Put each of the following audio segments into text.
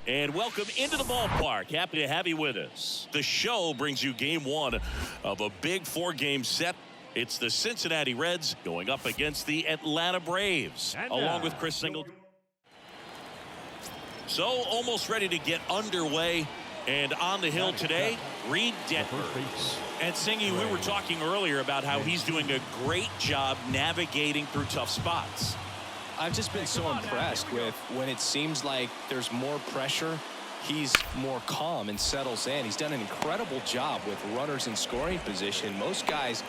And welcome into the ballpark. Happy to have you with us. The show brings you game one of a big 4-game set. It's the Cincinnati Reds going up against the Atlanta Braves, along with Chris Singleton. So almost ready to get underway. And on the hill today, Reed Detmers. And Singy, we were talking earlier about how he's doing a great job navigating through tough spots. I've just been so impressed with when it seems like there's more pressure, he's more calm and settles in. He's done an incredible job with runners in scoring position. Most guys.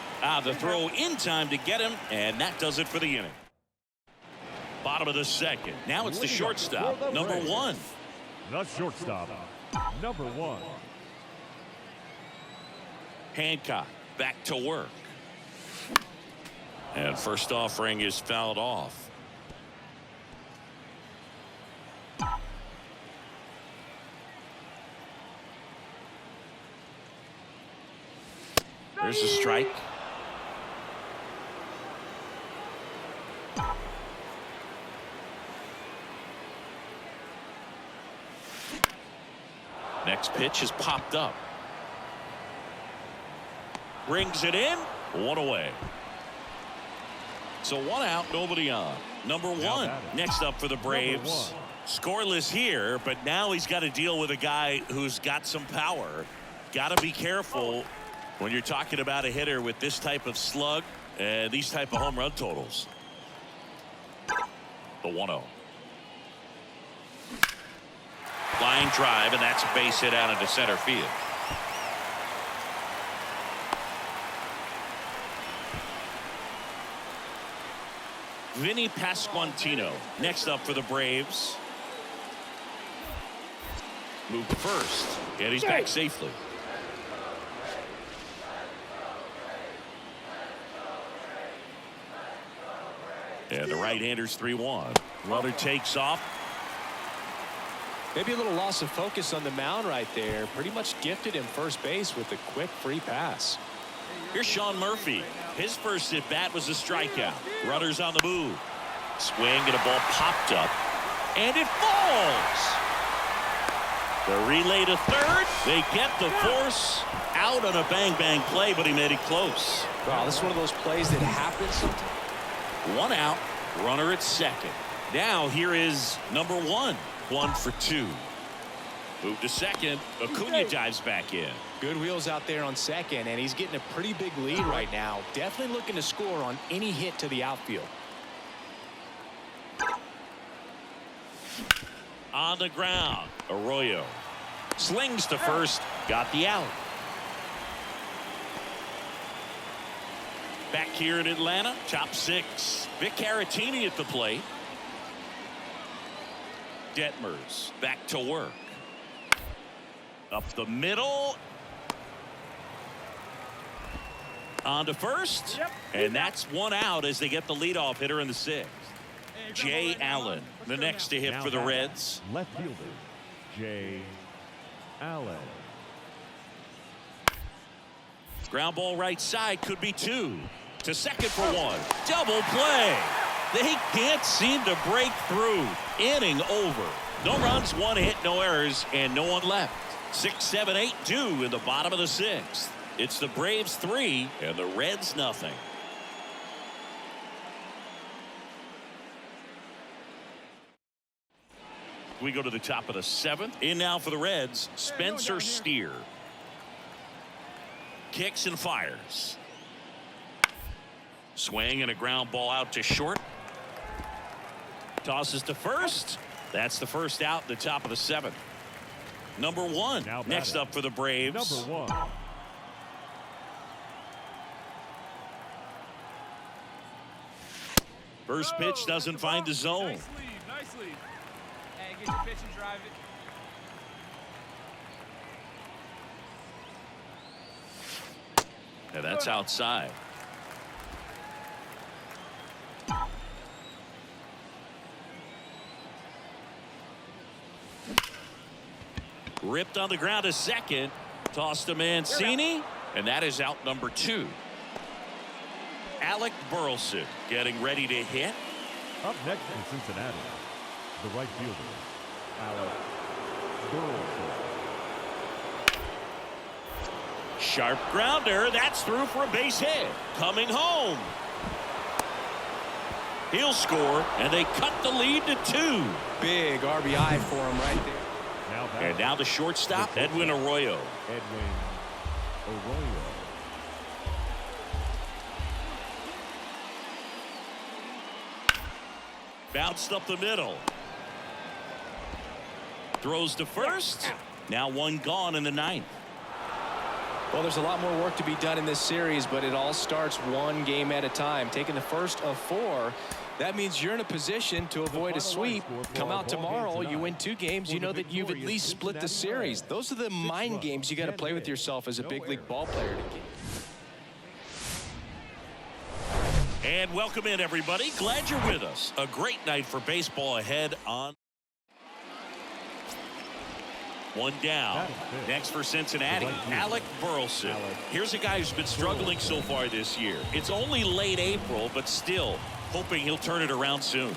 The throw in time to get him, and that does it for the inning. Bottom of the second. Now it's the shortstop, number 1. The shortstop, number 1. Hancock back to work. And first offering is fouled off. There's a strike. Next pitch is popped up. Brings it in. 1 away. So 1 out, nobody on. Number 1 next up for the Braves. Scoreless here, but now he's got to deal with a guy who's got some power. Got to be careful when you're talking about a hitter with this type of slug and these type of home run totals. The 1-0. Line drive, and that's a base hit out into center field. Vinny Pasquantino next up for the Braves. Moved to first, and he's back safely. And the right-hander's 3-1. Runner takes off. Maybe a little loss of focus on the mound right there. Pretty much gifted him first base with a quick free pass. Here's Sean Murphy. His first at bat was a strikeout. Runners on the move. Swing and a ball popped up. And it falls. The relay to third. They get the force out on a bang-bang play, but he made it close. Wow, this is one of those plays that happens sometimes. 1 out. Runner at second. Now here is number 1. 1 for 2. Move to second. Acuna dives back in. Good wheels out there on second, and he's getting a pretty big lead right now. Definitely looking to score on any hit to the outfield. On the ground, Arroyo slings to first, got the out. Back here in Atlanta, top 6. Vic Caratini at the plate. Detmers back to work. Up the middle. On to first. And that's 1 out as they get the leadoff hitter in the 6th. Jay Allen, the next to hit for the Reds. Left fielder, Jay Allen. Ground ball right side, could be 2. To second for 1. Double play. They can't seem to break through. Inning over. No runs, 1 hit, no errors, and no one left. 6, 7, 8, 2 in the bottom of the 6th. It's the Braves 3 and the Reds nothing. We go to the top of the 7th. In now for the Reds, Spencer Steer. Kicks and fires. Swing and a ground ball out to short. Tosses to first. That's the first out at the top of the 7th. Number 1 next up for the Braves. Number 1. First pitch doesn't find the zone. Nice lead. Hey, get your pitch and drive it. And that's outside. Ripped on the ground to second. Tossed to Mancini. And that is out number 2. Alec Burleson getting ready to hit. Up next in Cincinnati, the right fielder, Alec Burleson. Sharp grounder. That's through for a base hit. Coming home. He'll score, and they cut the lead to 2. Big RBI for him right there. And now the shortstop, Edwin Arroyo. Edwin Arroyo. Bounced up the middle. Throws to first. Now one gone in the 9th. Well, there's a lot more work to be done in this series, but it all starts one game at a time. Taking the first of 4, that means you're in a position to avoid a sweep. Come out tomorrow, you win 2 games, you know that you've at least split the series. Those are the mind games you got to play with yourself as a big league ball player. And welcome in, everybody. Glad you're with us. A great night for baseball ahead on. One down. Next for Cincinnati, Alec Burleson. Here's a guy who's been struggling so far this year. It's only late April, but still hoping he'll turn it around soon.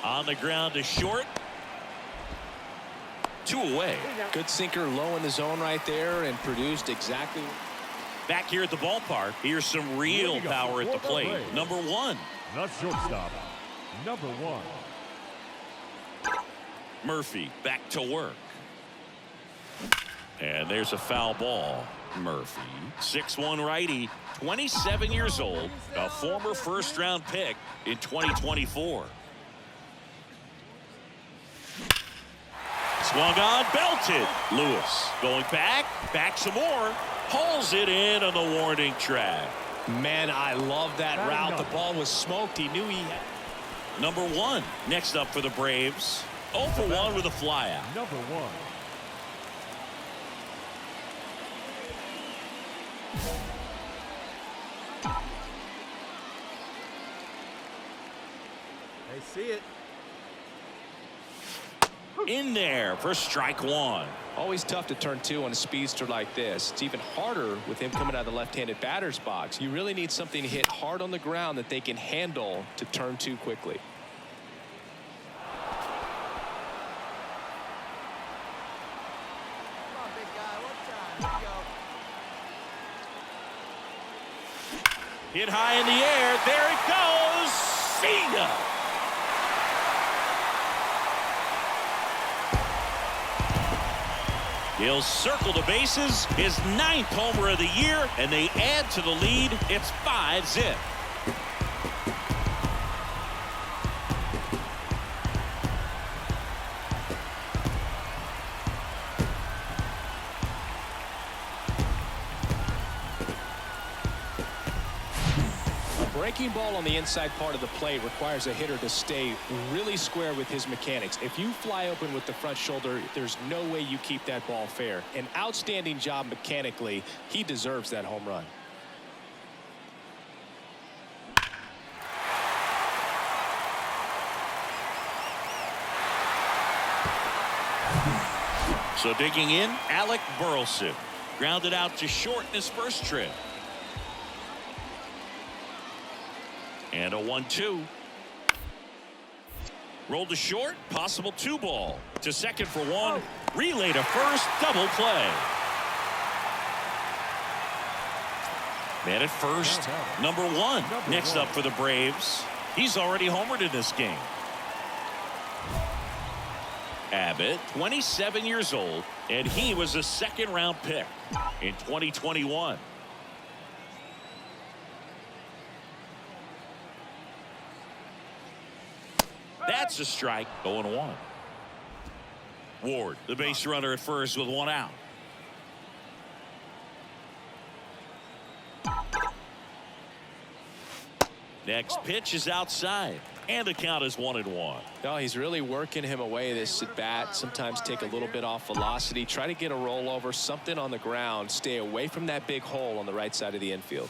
On the ground to short. 2 away. Good sinker low in the zone right there and produced exactly. Back here at the ballpark, here's some real power at the plate. Number 1. The shortstop, number 1. Murphy back to work. And there's a foul ball. Murphy, 6'1" righty, 27 years old, a former first-round pick in 2024. Swung on, belted. Lewis going back some more. Hauls it in on the warning track. Man, I love that route. The ball was smoked. He knew he had. Number 1 next up for the Braves. 0 for 1 with a flyout. Number 1. They see it. In there for strike 1. Always tough to turn 2 on a speedster like this. It's even harder with him coming out of the left-handed batter's box. You really need something to hit hard on the ground that they can handle to turn 2 quickly. Come on, big guy. One time. Here you go. Hit high in the air. There it goes. See ya. He'll circle the bases, his 9th homer of the year, and they add to the lead. It's 5-zip. Breaking ball on the inside part of the plate requires a hitter to stay really square with his mechanics. If you fly open with the front shoulder, there's no way you keep that ball fair. An outstanding job mechanically. He deserves that home run. So digging in, Alec Burleson. Grounded out to short in his first trip. And a 1-2. Rolled to short, possible 2 ball. To second for 1. Relay to first, double play. Man at first, number 1. Next up for the Braves. He's already homered in this game. Abbott, 27 years old, and he was a 2nd-round pick in 2021. That's a strike. 0-1. Ward, the base runner at first with 1 out. Next pitch is outside, and the count is 1-1. No, he's really working him away this at bat. Sometimes take a little bit off velocity, try to get a rollover, something on the ground, stay away from that big hole on the right side of the infield.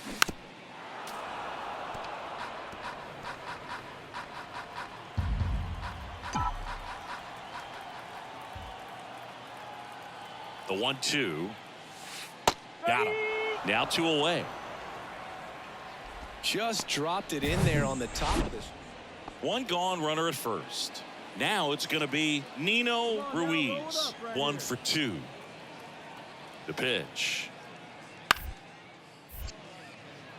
The 1-2. Got him. Now 2 away. Just dropped it in there on the top of this. 1 gone, runner at first. Now it's going to be Nino Ruiz. 1 for 2. The pitch.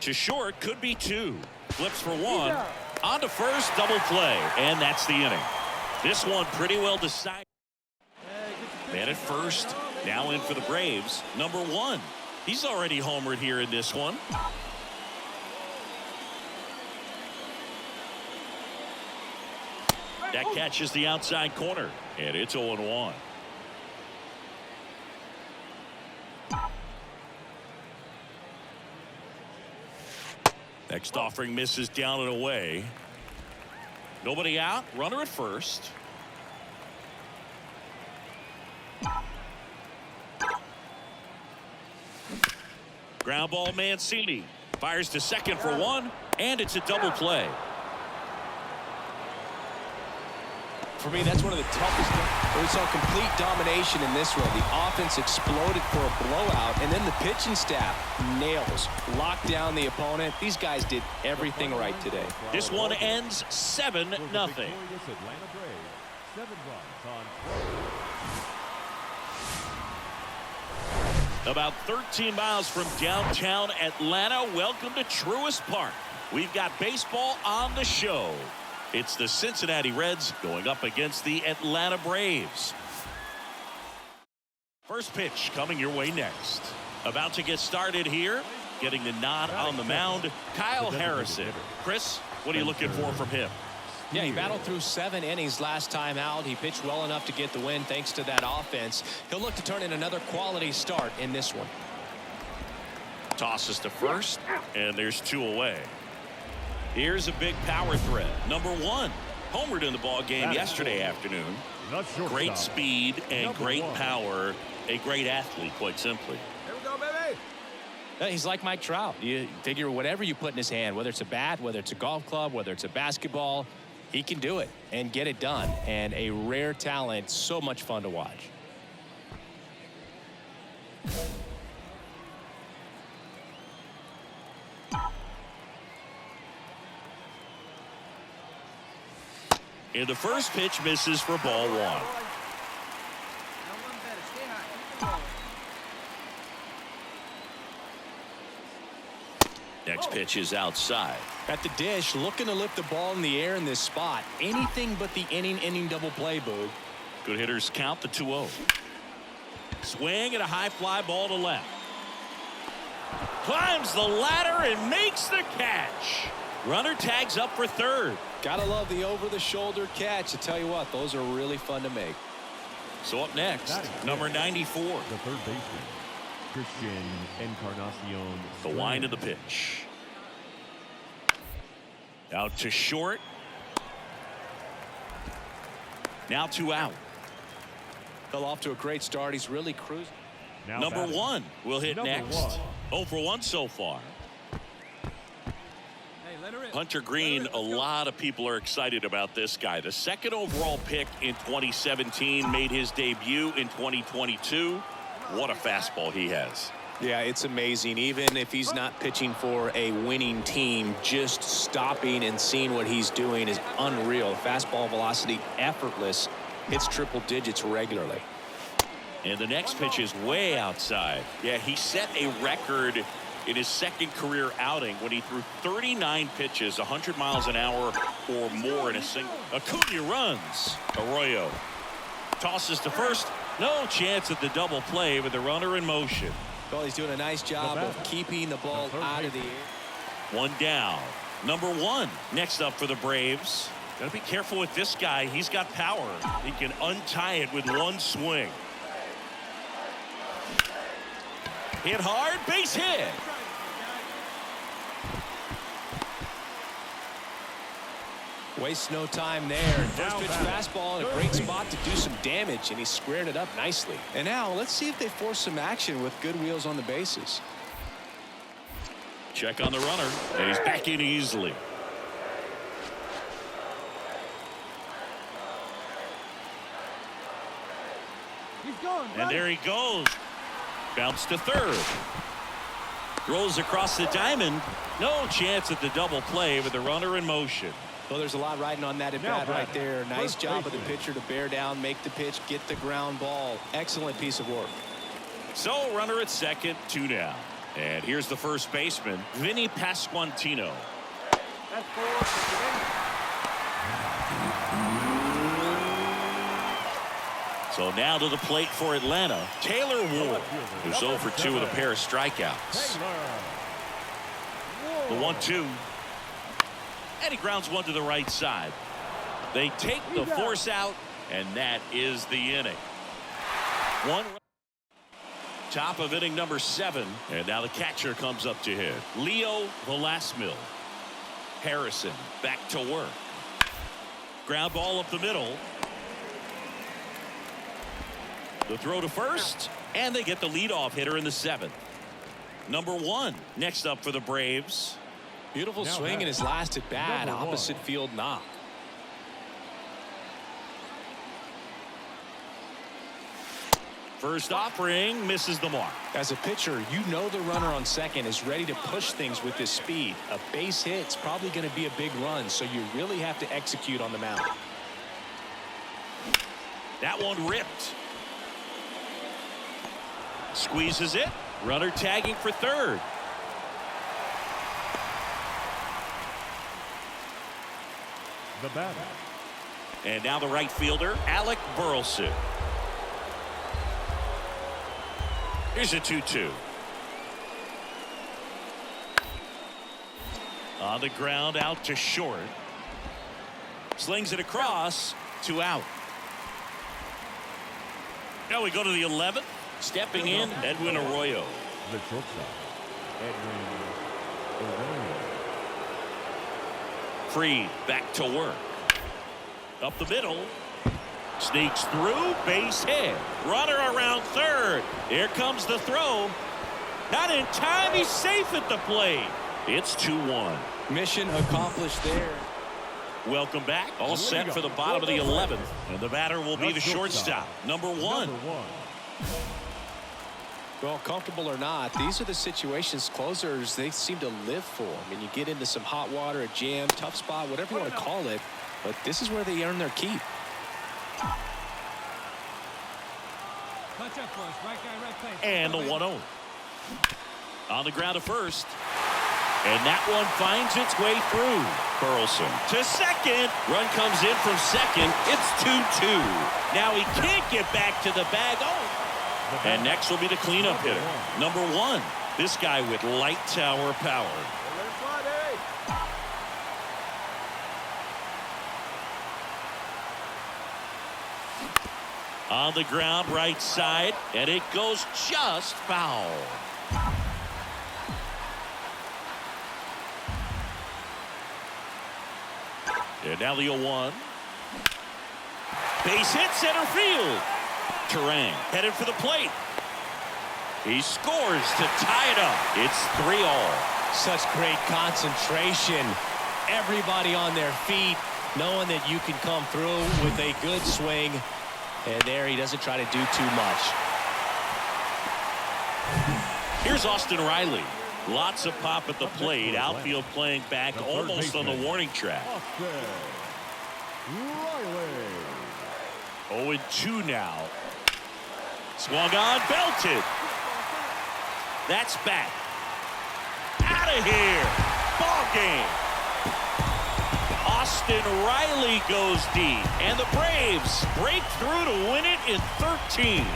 To short, could be 2. Flips for 1. On to first, double play. And that's the inning. This one pretty well decided. Man at first. Now in for the Braves. Number 1. He's already homered here in this one. That catches the outside corner. And it's 0-1. Next offering misses down and away. Nobody out. Runner at first. Ground ball, Mancini. Fires to second for 1. And it's a double play. For me, that's one of the toughest. We saw complete domination in this one. The offense exploded for a blowout, and then the pitching staff nails, locked down the opponent. These guys did everything right today. This one ends 7-0. About 13 miles from downtown Atlanta. Welcome to Truist Park. We've got baseball on the show. It's the Cincinnati Reds going up against the Atlanta Braves. First pitch coming your way next. About to get started here. Getting the nod on the mound, Kyle Harrison. Chris, what are you looking for from him? Yeah, he battled through 7 innings last time out. He pitched well enough to get the win thanks to that offense. He'll look to turn in another quality start in this one. Tosses to first, and there's 2 away. Here's a big power threat. Number 1. Homered in the ball game yesterday afternoon. Great speed and great power. A great athlete, quite simply. Here we go, baby. He's like Mike Trout. You figure whatever you put in his hand, whether it's a bat, whether it's a golf club, whether it's a basketball, he can do it and get it done. And a rare talent, so much fun to watch. And the first pitch misses for ball 1. Next pitch is outside. At the dish, looking to lift the ball in the air in this spot. Anything but the inning double play, Boog. Good hitters count the 2-0. Swing and a high fly ball to left. Climbs the ladder and makes the catch. Runner tags up for third. Gotta love the over-the-shoulder catch. I tell you what, those are really fun to make. So up next, number 94. The third baseman, Christian Encarnacion. The wind of the pitch. Out to short. Now 2 out. Fell off to a great start. He's really cruising. Now Number batting. 1 will hit Number next. 1. 0 for 1 so far. Hey, let her in. Hunter Green, a lot of people are excited about this guy. The 2nd overall pick in 2017, made his debut in 2022. What a fastball he has. Yeah, it's amazing. Even if he's not pitching for a winning team, just stopping and seeing what he's doing is unreal. Fastball velocity, effortless. Hits triple digits regularly. And the next pitch is way outside. Yeah, he set a record in his 2nd career outing when he threw 39 pitches, 100 miles an hour or more in a single. Acuna runs. Arroyo tosses to first. No chance at the double play with the runner in motion. Well, he's doing a nice job of keeping the ball out of the air. 1 down. Number 1 next up for the Braves. Gotta be careful with this guy. He's got power. He can untie it with 1 swing. Hit hard, base hit. Wastes no time there. First pitch fastball in a great spot to do some damage, and he squared it up nicely. And now let's see if they force some action with good wheels on the bases. Check on the runner, and he's back in easily. He's going. And there he goes. Bounce to third. Rolls across the diamond. No chance at the double play with the runner in motion. Well, there's a lot riding on that at bat right there. Nice job of the pitcher to bear down, make the pitch, get the ground ball. Excellent piece of work. So runner at second, 2 down. And here's the first baseman, Vinny Pasquantino. That's 4. So now to the plate for Atlanta, Taylor Ward, who's 0 for 2 with a pair of strikeouts. The 1-2. And he grounds one to the right side. They take the force out, and that is the inning. Top of inning number 7, and now the catcher comes up to hit. Leo Velasquez. Harrison back to work. Ground ball up the middle. The throw to first, and they get the leadoff hitter in the 7th. Number 1 next up for the Braves. Beautiful swing in his last at bat. Opposite field knock. First offering misses the mark. As a pitcher, you know the runner on second is ready to push things with his speed. A base hit's probably going to be a big run, so you really have to execute on the mound. That one ripped. Squeezes it. Runner tagging for third. The batter. And now the right fielder, Alec Burleson. Here's a 2-2. On the ground, out to short. Slings it across, 2 out. Now we go to the 11th. Stepping in, Edwin Arroyo. The shortstop, Edwin Arroyo. Freed back to work. Up the middle. Sneaks through, base hit. Runner around third. Here comes the throw. Not in time. He's safe at the plate. It's 2-1. Mission accomplished there. Welcome back. All set for the bottom of the 11th. And the batter will be the shortstop, number 1. Well, comfortable or not, these are the situations closers they seem to live for. I mean, you get into some hot water, a jam, tough spot, whatever you want to call it, but this is where they earn their keep. And the 1-0. On the ground to first. And that one finds its way through. Burleson to second. Run comes in from second. It's 2-2. Now he can't get back to the bag. Oh. And next will be the cleanup hitter, number 1. This guy with light tower power. On the ground, right side, and it goes just foul. And now the 0-1. Base hit center field. Terang headed for the plate. He scores to tie it up. It's 3-all. Such great concentration. Everybody on their feet, knowing that you can come through with a good swing. And there he doesn't try to do too much. Here's Austin Riley. Lots of pop at the plate. Outfield playing back almost on the warning track. 0-2 now. Swung on, belted. That's back. Out of here. Ball game. Austin Riley goes deep, and the Braves break through to win it in 13.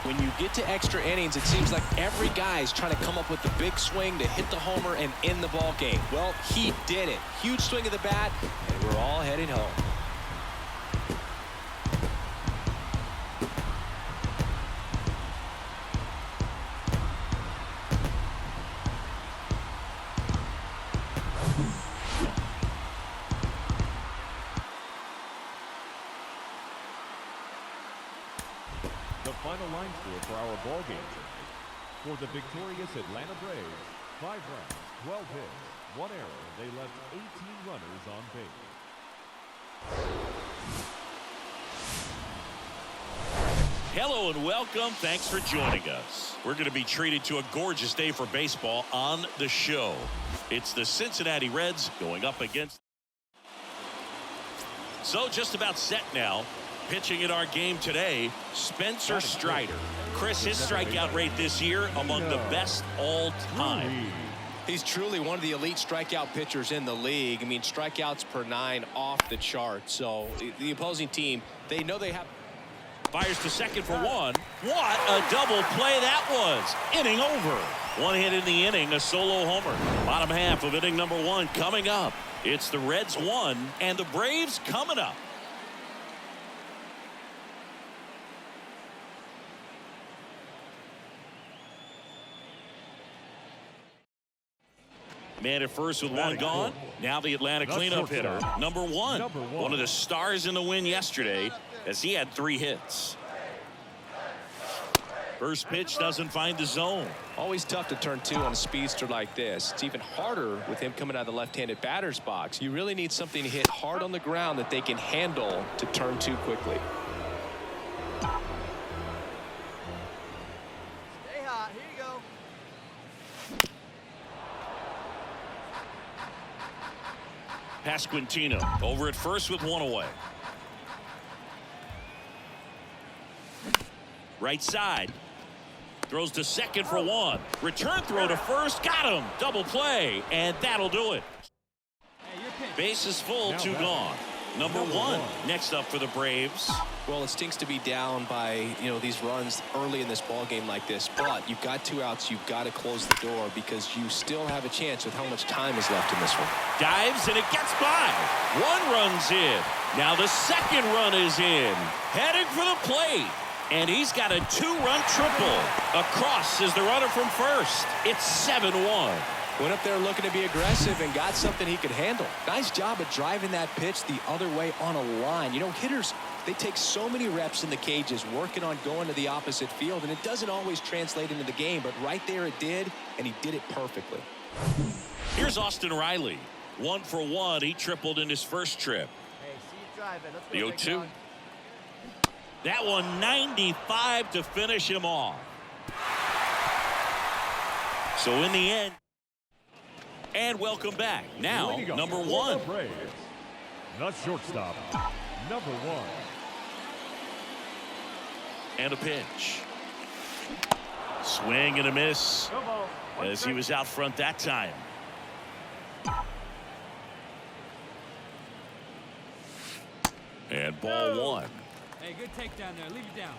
When you get to extra innings, it seems like every guy's trying to come up with the big swing to hit the homer and end the ball game. Well, he did it. Huge swing of the bat, and we're all headed home. The final line score for our ball game tonight. For the victorious Atlanta Braves, 5 runs, 12 hits, one error. They left 18 runners on base. Hello and welcome. Thanks for joining us. We're going to be treated to a gorgeous day for baseball on the show. It's the Cincinnati Reds going up against. So just about set now. Pitching in our game today, Spencer Strider. Chris, his strikeout rate this year among the best all time. He's truly one of the elite strikeout pitchers in the league. I mean, strikeouts per 9 off the chart. So the opposing team, they know they have. Fires to second for one. What a double play that was. Inning over. One hit in the inning, a solo homer. Bottom half of inning number 1 coming up. It's the Reds 1 and the Braves coming up. Man at first with one gone. Now the Atlanta cleanup hitter, number one. One of the stars in the win yesterday as he had 3 hits. First pitch doesn't find the zone. Always tough to turn 2 on a speedster like this. It's even harder with him coming out of the left-handed batter's box. You really need something to hit hard on the ground that they can handle to turn 2 quickly. Stay hot. Here you go. Pasquantino over at first with 1 away. Right side. Throws to second for 1. Return throw to first. Got him. Double play. And that'll do it. Bases full, 2 gone. Number 1 next up for the Braves. Well, it stinks to be down by, these runs early in this ball game like this, but you've got 2 outs. You've got to close the door because you still have a chance with how much time is left in this one. Dives and it gets by. 1 run's in. Now the second run is in. Heading for the plate. And he's got a 2-run triple. Across is the runner from first. It's 7-1. Went up there looking to be aggressive and got something he could handle. Nice job of driving that pitch the other way on a line. Hitters, they take so many reps in the cages working on going to the opposite field, and it doesn't always translate into the game, but right there it did, and he did it perfectly. Here's Austin Riley. 1 for 1. He tripled in his first trip. Hey, see you drive it. Let's The go, big 0-2. dog. That one 95 to finish him off. So in the end. And welcome back. Now, number 1. The shortstop, number 1. And a pitch. Swing and a miss as he was out front that time. And ball 1. Hey, good takedown there. Leave it down.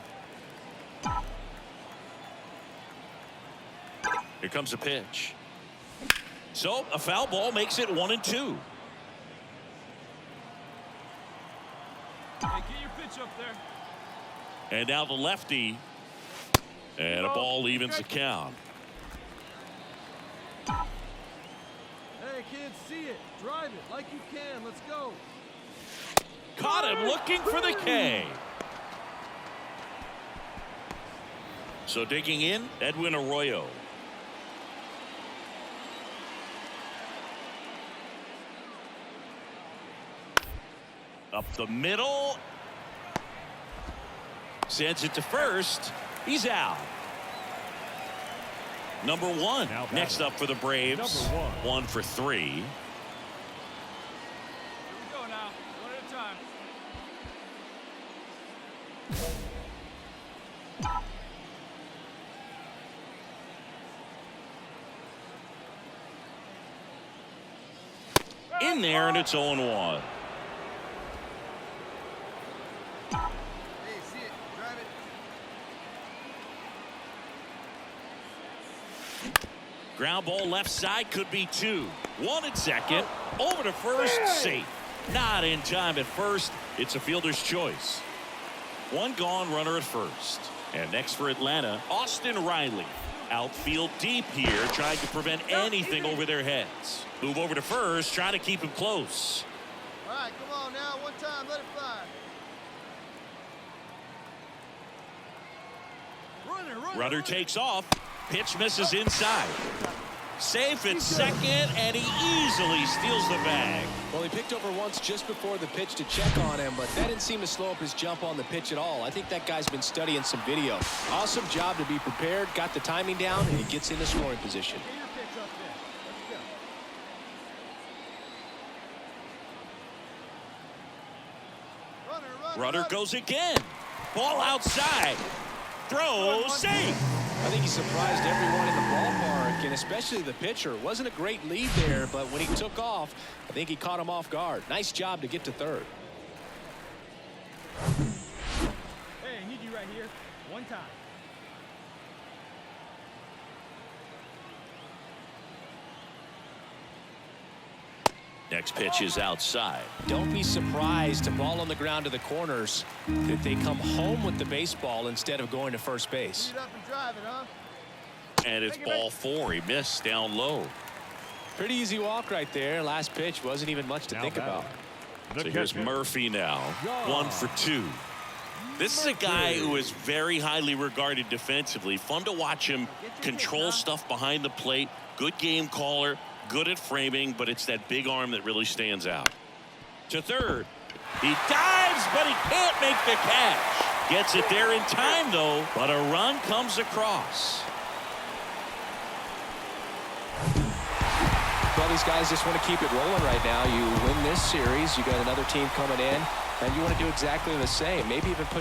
Here comes a pitch. So a foul ball makes it 1-2. Hey, get your pitch up there. And now the lefty. And a ball evens the count. Hey, kids, see it. Drive it like you can. Let's go. Caught him looking for the K. So digging in, Edwin Arroyo. Up the middle. Sends it to first. He's out. Number 1 next up for the Braves. 1 for 3. Here we go now. 1 at a time. In there, and it's 0-1. Hey, see it. Drive it. Ground ball left side, could be 2. 1 at second. Over to first. Safe. Not in time at first. It's a fielder's choice. 1 gone, runner at first. And next for Atlanta, Austin Riley. Outfield deep here, trying to prevent anything over their heads. Move over to first, trying to keep him close. All right, come on now. One time, let it fly. Runner takes off. Pitch misses inside. Safe at second, and he easily steals the bag. Well, he picked over once just before the pitch to check on him, but that didn't seem to slow up his jump on the pitch at all. I think that guy's been studying some video. Awesome job to be prepared, got the timing down, and he gets into scoring position. Get your pitch up there. Let's go. Runner goes again. Ball outside. Throw, safe. I think he surprised everyone in the ballpark, and especially the pitcher. Wasn't a great lead there, but when he took off, I think he caught him off guard. Nice job to get to third. Hey, I need you right here. One time. Next pitch is outside. Don't be surprised to ball on the ground to the corners that they come home with the baseball instead of going to first base. Get up and drive it, huh? And it's ball 4. He missed down low. Pretty easy walk right there. Last pitch wasn't even much to Now think about. So here's Murphy now. 1 for 2. This is a guy who is very highly regarded defensively. Fun to watch him control stuff behind the plate. Good game caller. Good at framing, but it's that big arm that really stands out. To third. He dives, but he can't make the catch. Gets it there in time, though, but a run comes across. Well, these guys just want to keep it rolling right now. You win this series, you got another team coming in, and you want to do exactly the same. Maybe even put